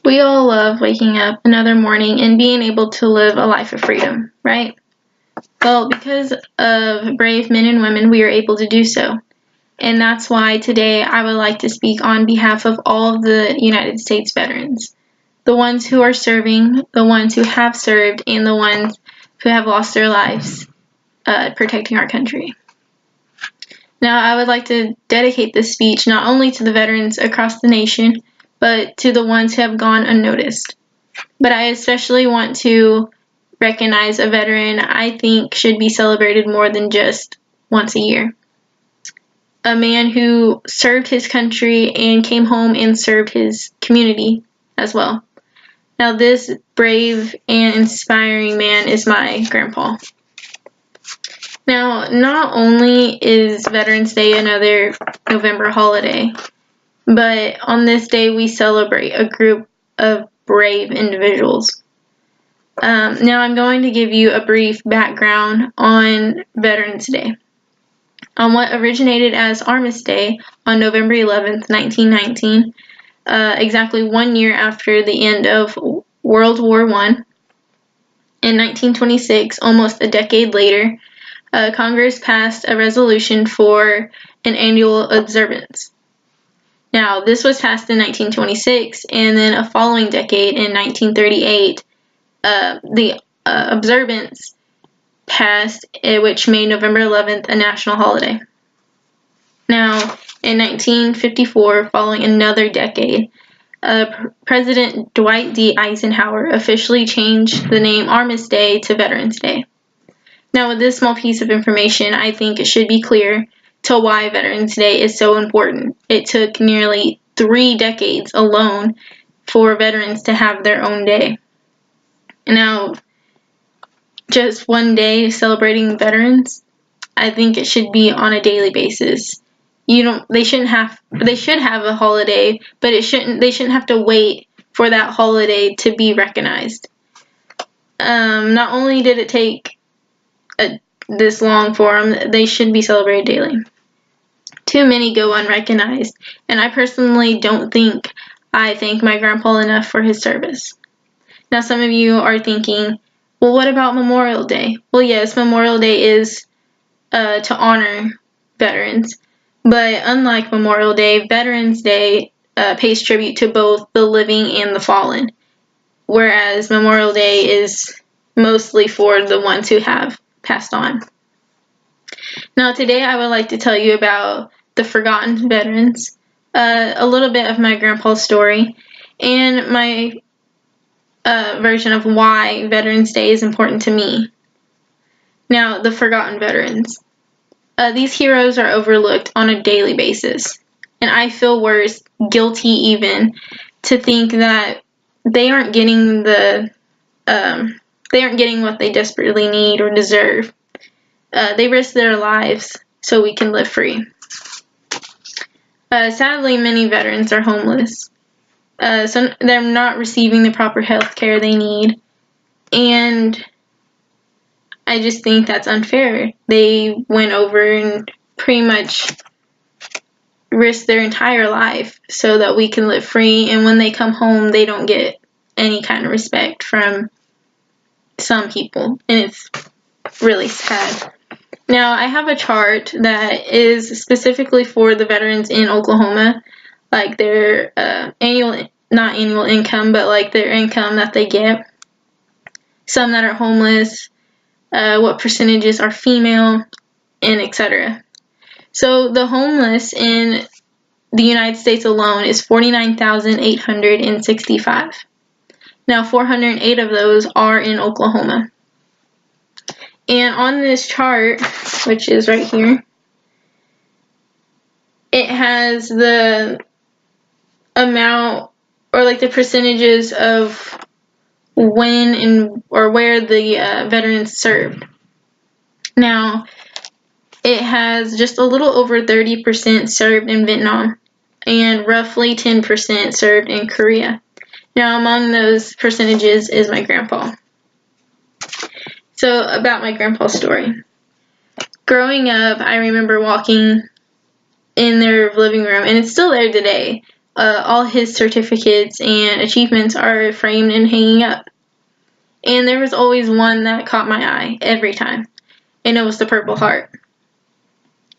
We all love waking up another morning and being able to live a life of freedom, right? Well, because of brave men and women, we are able to do so. And that's why today I would like to speak on behalf of all of the United States veterans. The ones who are serving, the ones who have served, and the ones who have lost their lives protecting our country. Now, I would like to dedicate this speech not only to the veterans across the nation, but to the ones who have gone unnoticed. But I especially want to recognize a veteran I think should be celebrated more than just once a year. A man who served his country and came home and served his community as well. Now, this brave and inspiring man is my grandpa. Now, not only is Veterans Day another November holiday, but on this day we celebrate a group of brave individuals. Now, I'm going to give you a brief background on Veterans Day. On what originated as Armistice Day on November 11th, 1919, exactly 1 year after the end of World War I. In 1926, almost a decade later, Congress passed a resolution for an annual observance. Now, this was passed in 1926, and then a following decade, in 1938, the observance passed, which made November 11th a national holiday. Now, in 1954, following another decade, President Dwight D. Eisenhower officially changed the name Armistice Day to Veterans Day. Now, with this small piece of information, I think it should be clear to why Veterans Day is so important. It took nearly 3 decades alone for veterans to have their own day. Now, just one day celebrating veterans, I think it should be on a daily basis. They should have a holiday, but they shouldn't have to wait for that holiday to be recognized. Not only did it take this long for them, they should be celebrated daily. Too many go unrecognized, and I personally don't think I thank my grandpa enough for his service. Now, some of you are thinking, well, what about Memorial Day? Well, yes, Memorial Day is to honor veterans, but unlike Memorial Day, Veterans Day pays tribute to both the living and the fallen, whereas Memorial Day is mostly for the ones who have passed on. Now, today I would like to tell you about the forgotten veterans, a little bit of my grandpa's story, and my version of why Veterans Day is important to me. Now, the forgotten veterans. These heroes are overlooked on a daily basis, and I feel worse, guilty even, to think that they aren't getting what they desperately need or deserve. They risk their lives so we can live free. Sadly, many veterans are homeless. So they're not receiving the proper health care they need, and I just think that's unfair. They went over and pretty much risked their entire life so that we can live free, and when they come home, they don't get any kind of respect from some people, and it's really sad. Now, I have a chart that is specifically for the veterans in Oklahoma, like their not annual income, but like their income that they get. Some that are homeless, what percentages are female, and etc. So the homeless in the United States alone is 49,865. Now, 408 of those are in Oklahoma. And on this chart, which is right here, it has the amount or like the percentages of when and or where the veterans served. Now, it has just a little over 30% served in Vietnam and roughly 10% served in Korea. Now, among those percentages is my grandpa. So, about my grandpa's story. Growing up, I remember walking in their living room, and it's still there today. all his certificates and achievements are framed and hanging up. And there was always one that caught my eye every time, and it was the Purple Heart.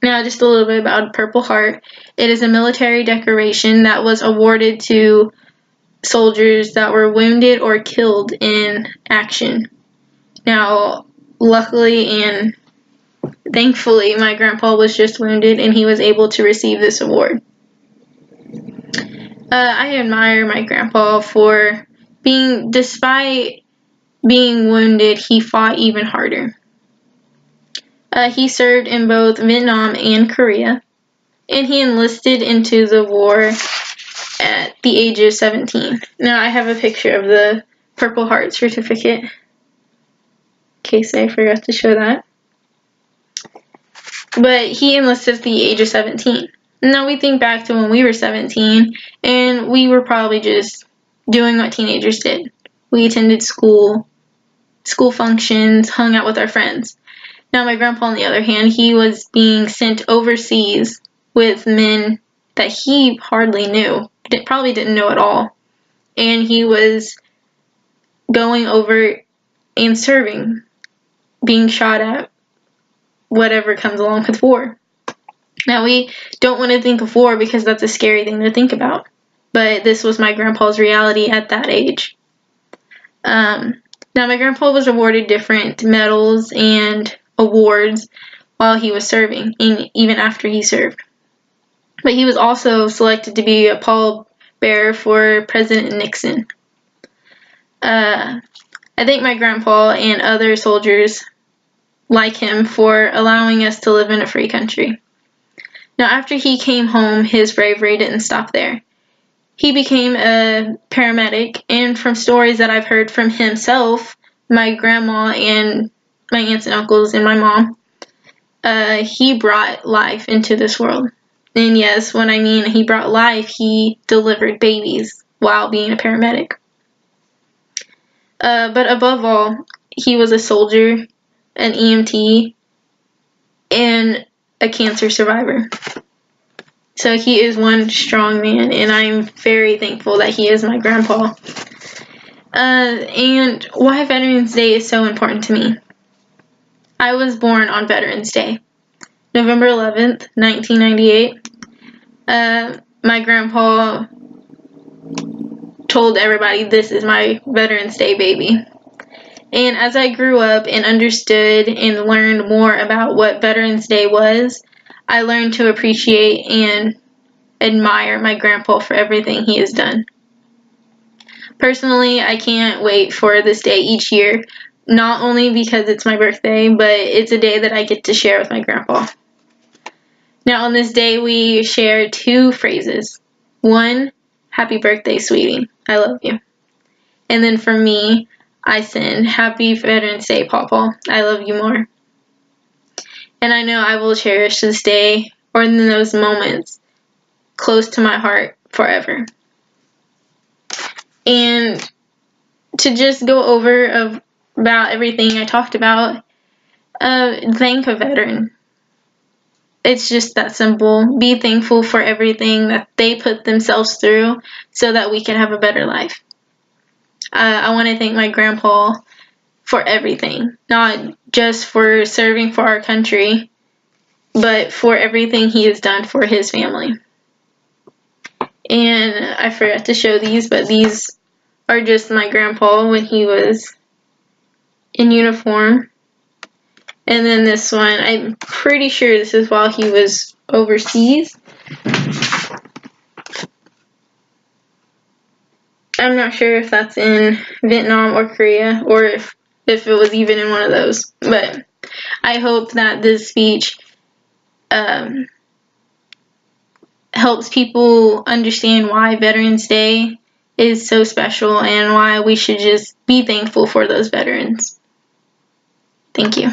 Now, just a little bit about Purple Heart. It is a military decoration that was awarded to soldiers that were wounded or killed in action. Now, luckily and thankfully, my grandpa was just wounded and he was able to receive this award. I admire my grandpa for despite being wounded, he fought even harder. He served in both Vietnam and Korea, and he enlisted into the war at the age of 17. Now, I have a picture of the Purple Heart certificate, in case I forgot to show that. But he enlisted at the age of 17. Now, we think back to when we were 17, and we were probably just doing what teenagers did. We attended school functions, hung out with our friends. Now, my grandpa, on the other hand, he was being sent overseas with men that he hardly knew, probably didn't know at all. And he was going over and serving, being shot at, whatever comes along with war. Now, we don't want to think of war because that's a scary thing to think about. But this was my grandpa's reality at that age. Now, my grandpa was awarded different medals and awards while he was serving, and even after he served. But he was also selected to be a pallbearer for President Nixon. I thank my grandpa and other soldiers like him for allowing us to live in a free country. Now, after he came home, his bravery didn't stop there. He became a paramedic, and from stories that I've heard from himself, my grandma and my aunts and uncles and my mom, he brought life into this world. And yes, when I mean he brought life, he delivered babies while being a paramedic. But above all, he was a soldier, an EMT, and a cancer survivor. So he is one strong man, and I'm very thankful that he is my grandpa. And why Veterans Day is so important to me. I was born on Veterans Day, November 11th, 1998. My grandpa told everybody, this is my Veterans Day baby. And as I grew up and understood and learned more about what Veterans Day was, I learned to appreciate and admire my grandpa for everything he has done. Personally, I can't wait for this day each year, not only because it's my birthday, but it's a day that I get to share with my grandpa. Now, on this day, we share two phrases. One, happy birthday, sweetie. I love you. And then for me, I send, happy Veterans Day, Pawpaw. I love you more. And I know I will cherish this day or those moments close to my heart forever. And to just go over about everything I talked about, thank a veteran. It's just that simple. Be thankful for everything that they put themselves through so that we can have a better life. I want to thank my grandpa for everything, not just for serving for our country, but for everything he has done for his family. And I forgot to show these, but these are just my grandpa when he was in uniform. And then this one, I'm pretty sure this is while he was overseas. I'm not sure if that's in Vietnam or Korea, or if it was even in one of those. But I hope that this speech helps people understand why Veterans Day is so special and why we should just be thankful for those veterans. Thank you.